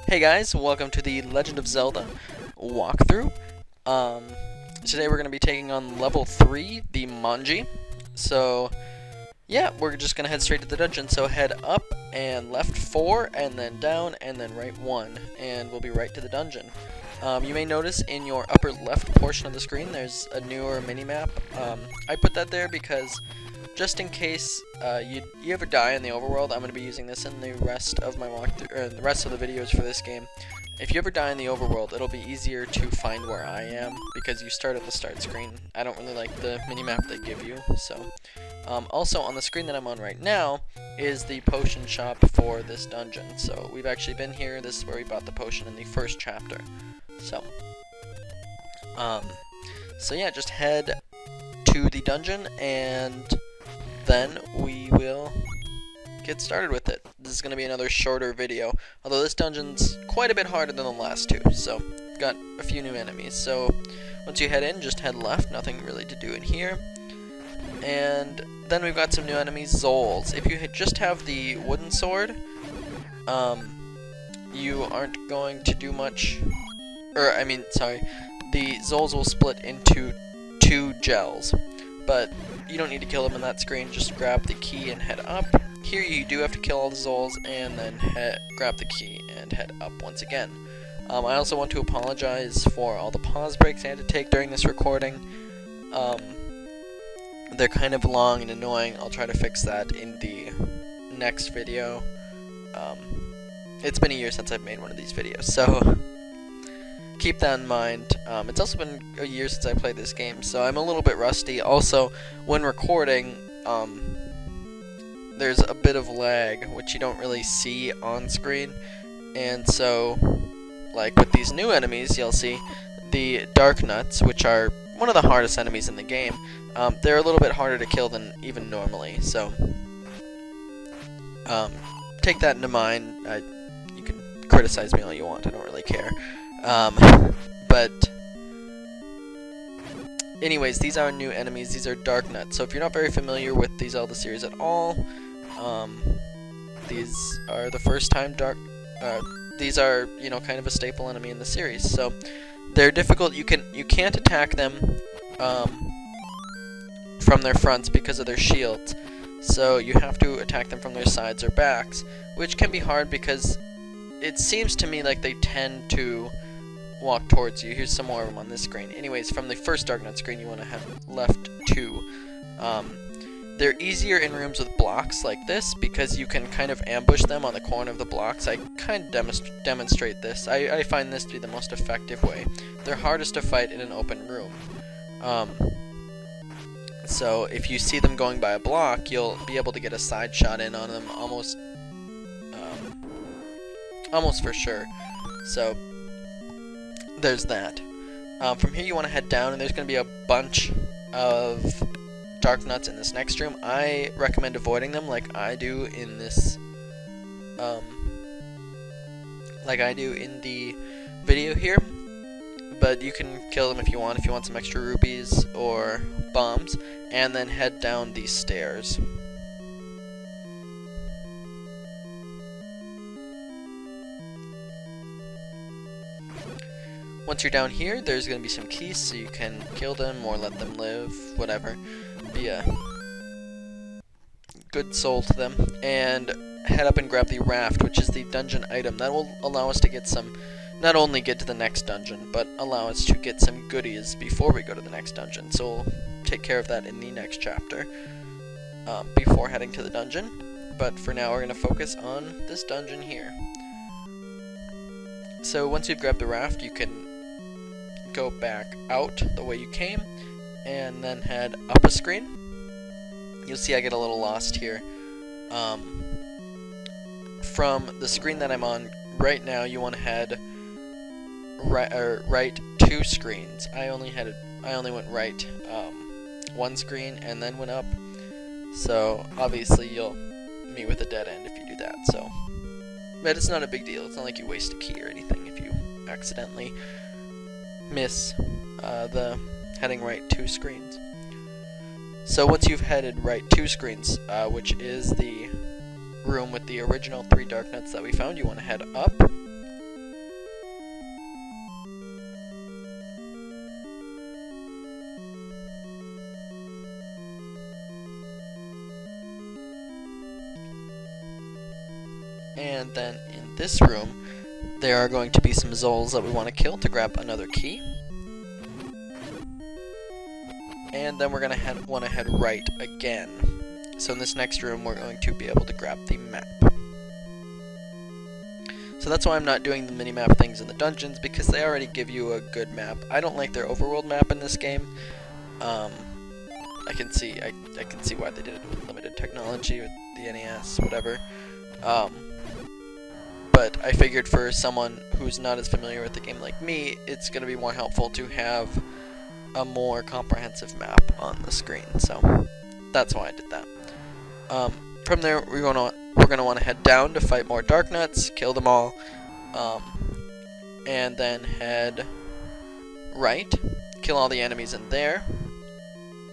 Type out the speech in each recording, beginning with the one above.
Hey guys, welcome to the Legend of Zelda walkthrough. Today we're going to be taking on level 3, the Manji. So, yeah, we're just going to head straight to the dungeon. So head up and left 4, and then down, and then right 1, and we'll be right to the dungeon. You may notice in your upper left portion of the screen there's a newer mini-map. I put that there because just in case you ever die in the overworld, I'm going to be using this in the rest of my walkthrough, or the rest of the videos for this game. If you ever die in the overworld, it'll be easier to find where I am because you start at the start screen. I don't really like the minimap they give you, so. Also, on the screen that I'm on right now is the potion shop for this dungeon. So we've actually been here. This is where we bought the potion in the first chapter. So yeah, just head to the dungeon and then we will get started with it. This is going to be another shorter video, although this dungeon's quite a bit harder than the last two, so got a few new enemies. So once you head in, just head left, nothing really to do in here. And then we've got some new enemies, Zols. If you just have the wooden sword, you aren't going to do much, the Zols will split into 2 gels, but you don't need to kill them on that screen. Just grab the key and head up. Here you do have to kill all the Zols and then grab the key and head up once again. I also want to apologize for all the pause breaks I had to take during this recording. They're kind of long and annoying. I'll try to fix that in the next video. It's been a year since I've made one of these videos, so keep that in mind. It's also been a year since I played this game, so I'm a little bit rusty. Also, when recording, there's a bit of lag, which you don't really see on screen. And so, like with these new enemies, you'll see the Dark Nuts, which are one of the hardest enemies in the game. They're a little bit harder to kill than even normally, so take that into mind. You can criticize me all you want, I don't really care. But anyways, these are new enemies. These are Dark Nuts. So if you're not very familiar with the Zelda series at all, these are the first time these are, you know, kind of a staple enemy in the series. So they're difficult. You can't attack them from their fronts because of their shields. So you have to attack them from their sides or backs, which can be hard because it seems to me like they tend to walk towards you. Here's some more of them on this screen. Anyways, from the first Dark Nut screen, you want to have left 2. They're easier in rooms with blocks like this because you can kind of ambush them on the corner of the blocks. I kind of demonstrate this. I find this to be the most effective way. They're hardest to fight in an open room. So if you see them going by a block, you'll be able to get a side shot in on them almost for sure. So there's that. From here you want to head down, and there's going to be a bunch of Dark Nuts in this next room. I recommend avoiding them like I do in this, like I do in the video here. But you can kill them if you want some extra rupees or bombs, and then head down these stairs. Once you're down here, there's going to be some keys, so you can kill them or let them live, whatever. Be a good soul to them. And head up and grab the raft, which is the dungeon item. That will allow us to get some, not only get to the next dungeon, but allow us to get some goodies before we go to the next dungeon. So we'll take care of that in the next chapter, before heading to the dungeon. But for now, we're going to focus on this dungeon here. So once you've grabbed the raft, you can go back out the way you came, and then head up a screen. You'll see I get a little lost here. From the screen that I'm on right now, you want to head right 2 screens. I only went right 1 screen and then went up. So obviously you'll meet with a dead end if you do that. So, but it's not a big deal. It's not like you waste a key or anything if you accidentally miss the heading right 2 screens. So once you've headed right 2 screens, which is the room with the original 3 Dark Nuts that we found, you want to head up And then in this room, there are going to be some Zols that we want to kill to grab another key. And then we're going to want to head right again. So in this next room, we're going to be able to grab the map. So that's why I'm not doing the mini-map things in the dungeons, because they already give you a good map. I don't like their overworld map in this game. I can see why they did it with limited technology, with the NES, whatever. But I figured for someone who's not as familiar with the game like me, it's going to be more helpful to have a more comprehensive map on the screen. So that's why I did that. From there, we're gonna want to head down to fight more Dark Nuts, kill them all, and then head right, kill all the enemies in there,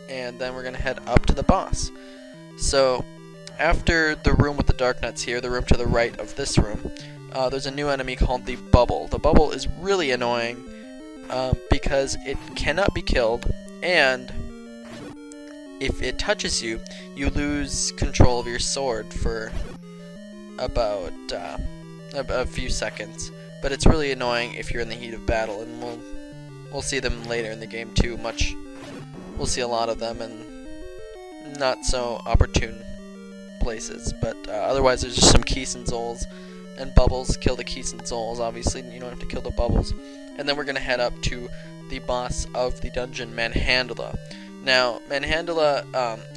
and then we're gonna head up to the boss. So after the room with the Dark Nuts here, the room to the right of this room, there's a new enemy called the Bubble. The Bubble is really annoying because it cannot be killed, and if it touches you, you lose control of your sword for about a few seconds. But it's really annoying if you're in the heat of battle, and we'll see them later in the game too. We'll see a lot of them in not so opportune places. But otherwise, there's just some Keys and Zols and Bubbles. Kill the Keys and Zols. Obviously, you don't have to kill the Bubbles. And then we're gonna head up to the boss of the dungeon, Manhandla. Now, Manhandla,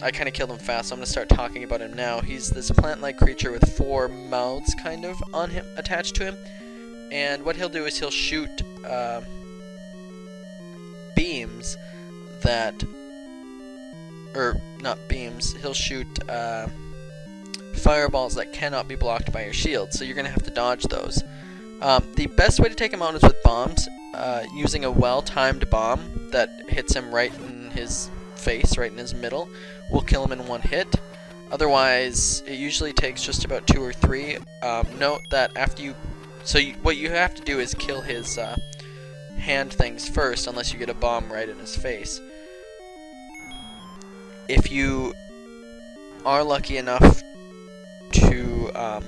I kind of killed him fast, so I'm going to start talking about him now. He's this plant-like creature with 4 mouths, kind of, on him, attached to him. And what he'll do is he'll shoot beams that... Or, not beams, he'll shoot fireballs that cannot be blocked by your shield, so you're going to have to dodge those. The best way to take him out is with bombs, using a well-timed bomb that hits him right in his face, right in his middle, will kill him in 1 hit. Otherwise, it usually takes just about 2 or 3. Note that after you... So what you have to do is kill his hand things first, unless you get a bomb right in his face. If you are lucky enough to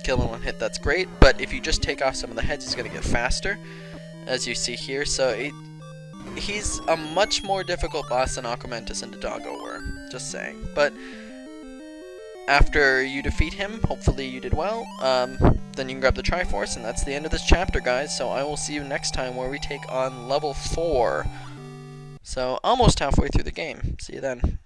kill him in 1 hit, that's great. But if you just take off some of the heads, he's going to get faster, as you see here. So he's a much more difficult boss than Aquamentus and Dodongo were, just saying. But after you defeat him, hopefully you did well, then you can grab the Triforce, and that's the end of this chapter, guys. So I will see you next time where we take on level 4. So almost halfway through the game. See you then.